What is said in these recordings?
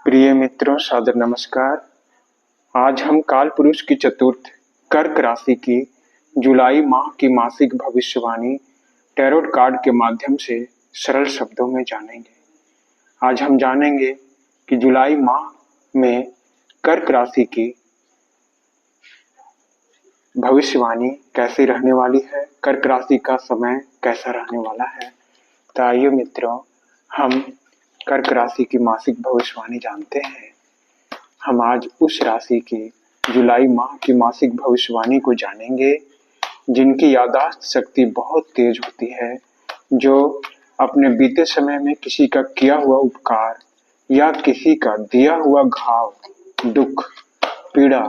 प्रिय मित्रों, सादर नमस्कार। आज हम काल पुरुष की चतुर्थ कर्क राशि की जुलाई माह की मासिक भविष्यवाणी टैरोट कार्ड के माध्यम से सरल शब्दों में जानेंगे। आज हम जानेंगे कि जुलाई माह में कर्क राशि की भविष्यवाणी कैसी रहने वाली है, कर्क राशि का समय कैसा रहने वाला है। तो आइए मित्रों, हम कर्क राशि की मासिक भविष्यवाणी जानते हैं। हम आज उस राशि की जुलाई माह की मासिक भविष्यवाणी को जानेंगे जिनकी याददाश्त शक्ति बहुत तेज होती है, जो अपने बीते समय में किसी का किया हुआ उपकार या किसी का दिया हुआ घाव, दुख, पीड़ा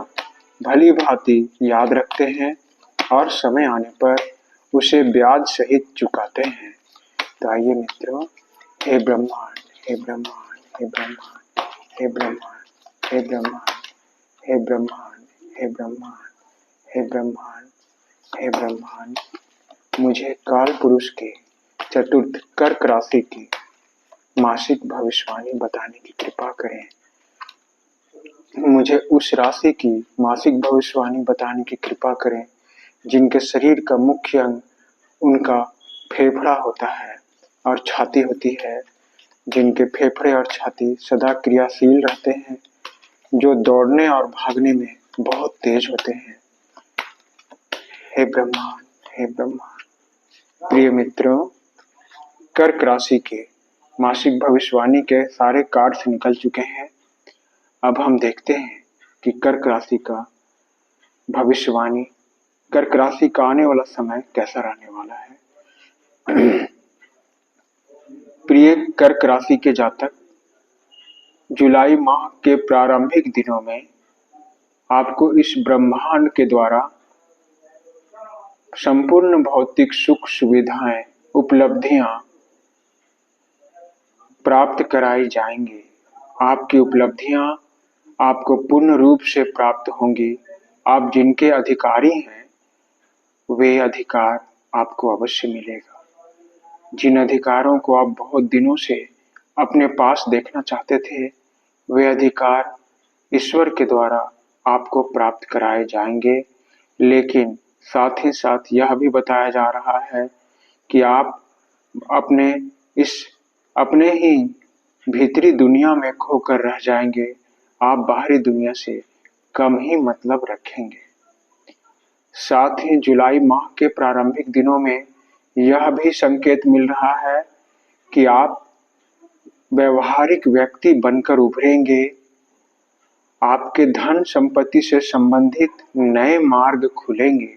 भली भांति याद रखते हैं और समय आने पर उसे ब्याज सहित चुकाते हैं। तो आइए मित्रों, हे ब्रह्मांड, हे ब्रह्मांड, हे ब्रह्मांड, हे ब्रह्मांड, हे ब्रह्मांड, हे ब्रह्मांड, हे ब्रह्मांड, हे ब्रह्मांड, हे ब्रह्मांड, मुझे काल पुरुष के चतुर्थ कर्क राशि की मासिक भविष्यवाणी बताने की कृपा करें। मुझे उस राशि की मासिक भविष्यवाणी बताने की कृपा करें जिनके शरीर का मुख्य अंग उनका फेफड़ा होता है और छाती होती है, जिनके फेफड़े और छाती सदा क्रियाशील रहते हैं, जो दौड़ने और भागने में बहुत तेज होते हैं। हे ब्रह्मांड, हे ब्रह्मांड। प्रिय मित्रों, कर्क राशि के मासिक भविष्यवाणी के सारे कार्ड्स निकल चुके हैं। अब हम देखते हैं कि कर्क राशि का भविष्यवाणी, कर्क राशि का आने वाला समय कैसा रहने वाला है। प्रिय कर्क राशि के जातक, जुलाई माह के प्रारंभिक दिनों में आपको इस ब्रह्मांड के द्वारा संपूर्ण भौतिक सुख सुविधाएं, उपलब्धियां प्राप्त कराई जाएंगी। आपकी उपलब्धियां आपको पूर्ण रूप से प्राप्त होंगी। आप जिनके अधिकारी हैं वे अधिकार आपको अवश्य मिलेगा। जिन अधिकारों को आप बहुत दिनों से अपने पास देखना चाहते थे, वे अधिकार ईश्वर के द्वारा आपको प्राप्त कराए जाएंगे। लेकिन साथ ही साथ यह भी बताया जा रहा है कि आप अपने ही भीतरी दुनिया में खोकर रह जाएंगे। आप बाहरी दुनिया से कम ही मतलब रखेंगे। साथ ही जुलाई माह के प्रारंभिक दिनों में यह भी संकेत मिल रहा है कि आप व्यवहारिक व्यक्ति बनकर उभरेंगे। आपके धन संपत्ति से संबंधित नए मार्ग खुलेंगे।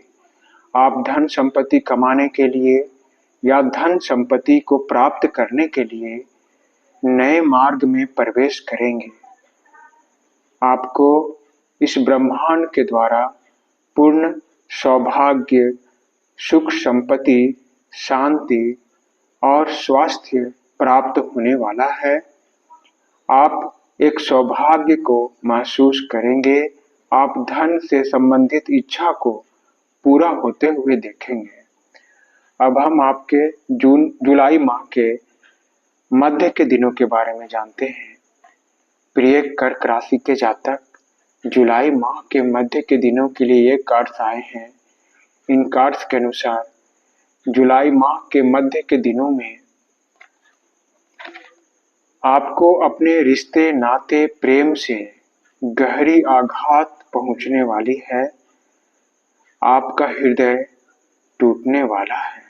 आप धन संपत्ति कमाने के लिए या धन संपत्ति को प्राप्त करने के लिए नए मार्ग में प्रवेश करेंगे। आपको इस ब्रह्मांड के द्वारा पूर्ण सौभाग्य, सुख, संपत्ति, शांति और स्वास्थ्य प्राप्त होने वाला है। आप एक सौभाग्य को महसूस करेंगे। आप धन से संबंधित इच्छा को पूरा होते हुए देखेंगे। अब हम आपके जुलाई माह के मध्य के दिनों के बारे में जानते हैं। प्रिय कर्क राशि के जातक, जुलाई माह के मध्य के दिनों के लिए ये कार्ड्स आए हैं। इन कार्ड्स के अनुसार जुलाई माह के मध्य के दिनों में आपको अपने रिश्ते, नाते, प्रेम से गहरी आघात पहुंचने वाली है। आपका हृदय टूटने वाला है।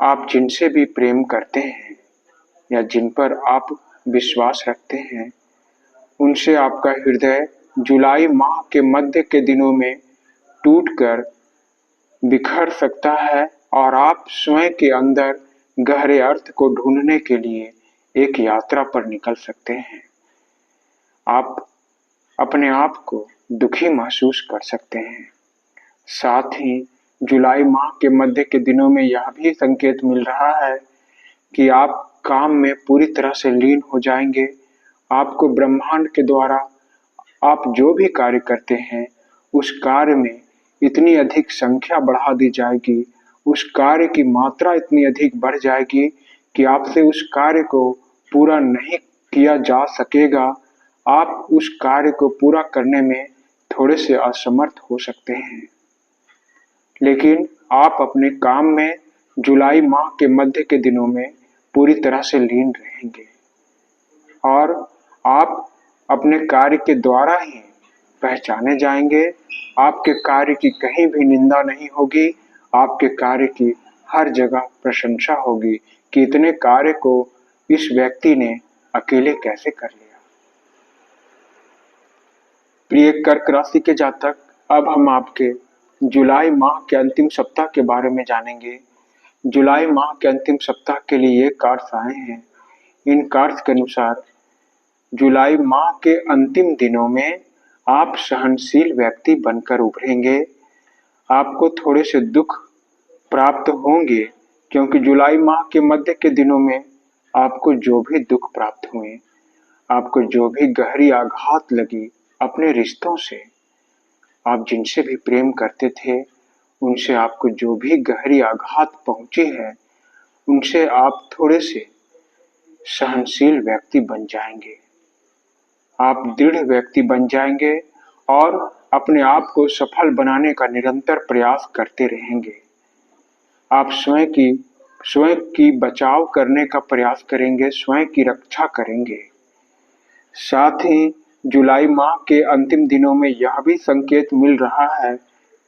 आप जिनसे भी प्रेम करते हैं या जिन पर आप विश्वास रखते हैं, उनसे आपका हृदय जुलाई माह के मध्य के दिनों में टूटकर बिखर सकता है और आप स्वयं के अंदर गहरे अर्थ को ढूंढने के लिए एक यात्रा पर निकल सकते हैं। आप अपने आप को दुखी महसूस कर सकते हैं। साथ ही जुलाई माह के मध्य के दिनों में यह भी संकेत मिल रहा है कि आप काम में पूरी तरह से लीन हो जाएंगे। आपको ब्रह्मांड के द्वारा आप जो भी कार्य करते हैं, उस कार्य में इतनी अधिक संख्या बढ़ा दी जाएगी, उस कार्य की मात्रा इतनी अधिक बढ़ जाएगी कि आपसे उस कार्य को पूरा नहीं किया जा सकेगा, आप उस कार्य को पूरा करने में थोड़े से असमर्थ हो सकते हैं। लेकिन आप अपने काम में जुलाई माह के मध्य के दिनों में पूरी तरह से लीन रहेंगे और आप अपने कार्य के द्वारा ही पहचाने जाएंगे। आपके कार्य की कहीं भी निंदा नहीं होगी, आपके कार्य की हर जगह प्रशंसा होगी कि इतने कार्य को इस व्यक्ति ने अकेले कैसे कर लिया। प्रिय कर्क राशि के जातक, अब हम आपके जुलाई माह के अंतिम सप्ताह के बारे में जानेंगे। जुलाई माह के अंतिम सप्ताह के लिए ये कार्ड्स आए हैं। इन कार्ड्स के अनुसार जुलाई माह के अंतिम दिनों में आप सहनशील व्यक्ति बनकर उभरेंगे। आपको थोड़े से दुख प्राप्त होंगे क्योंकि जुलाई माह के मध्य के दिनों में आपको जो भी दुख प्राप्त हुए, आपको जो भी गहरी आघात लगी अपने रिश्तों से, आप जिनसे भी प्रेम करते थे उनसे आपको जो भी गहरी आघात पहुंची है, उनसे आप थोड़े से सहनशील व्यक्ति बन जाएंगे। आप दृढ़ व्यक्ति बन जाएंगे और अपने आप को सफल बनाने का निरंतर प्रयास करते रहेंगे। आप स्वयं की बचाव करने का प्रयास करेंगे, स्वयं की रक्षा करेंगे। साथ ही जुलाई माह के अंतिम दिनों में यह भी संकेत मिल रहा है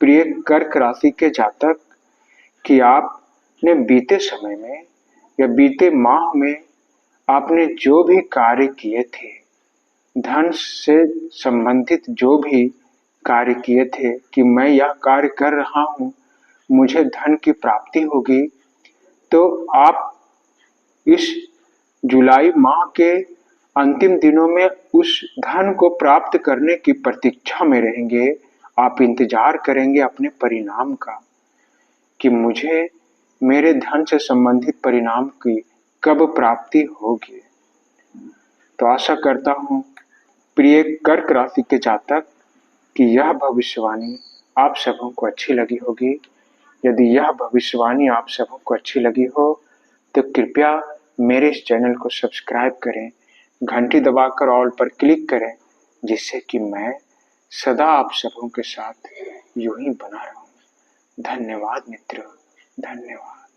प्रिय कर्क राशि के जातक कि आपने बीते समय में या बीते माह में आपने जो भी कार्य किए थे, धन से संबंधित जो भी कार्य किए थे कि मैं यह कार्य कर रहा हूँ, मुझे धन की प्राप्ति होगी, तो आप इस जुलाई माह के अंतिम दिनों में उस धन को प्राप्त करने की प्रतीक्षा में रहेंगे। आप इंतजार करेंगे अपने परिणाम का कि मुझे मेरे धन से संबंधित परिणाम की कब प्राप्ति होगी। तो आशा करता हूँ प्रिय कर्क राशि के जातक कि यह भविष्यवाणी आप सबों को अच्छी लगी होगी। यदि यह भविष्यवाणी आप सबों को अच्छी लगी हो तो कृपया मेरे इस चैनल को सब्सक्राइब करें, घंटी दबाकर ऑल पर क्लिक करें, जिससे कि मैं सदा आप सबों के साथ यूं ही बना रहूं। धन्यवाद मित्रों, धन्यवाद।